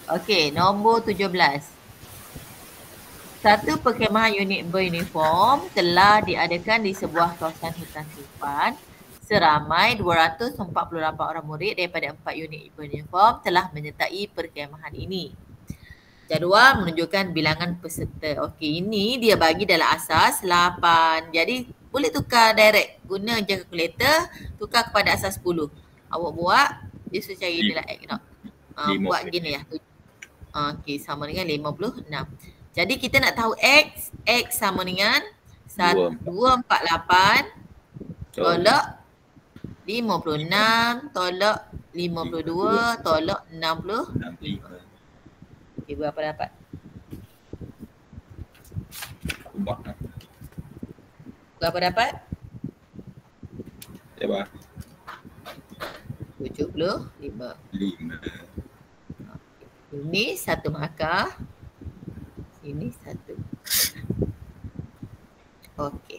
Okey, nombor 17. Satu perkhemahan unit beruniform telah diadakan di sebuah kawasan hutan simpan. Seramai 248 orang murid daripada 4 unit beruniform telah menyertai perkhemahan ini. Jadual menunjukkan bilangan peserta. Okey, ini dia bagi dalam asas 8. Jadi boleh tukar direct. Guna je kalkulator, tukar kepada asas 10. Awak buat, dia suruh cari nilai X tak? Buat gini ya. Okey, sama dengan 56. Jadi kita nak tahu X sama dengan 248 tolak 56 tolak 52 tolak 65. Okey, berapa dapat? Berapa dapat? Berapa? 75. Ini satu markah. Ini satu. Okey.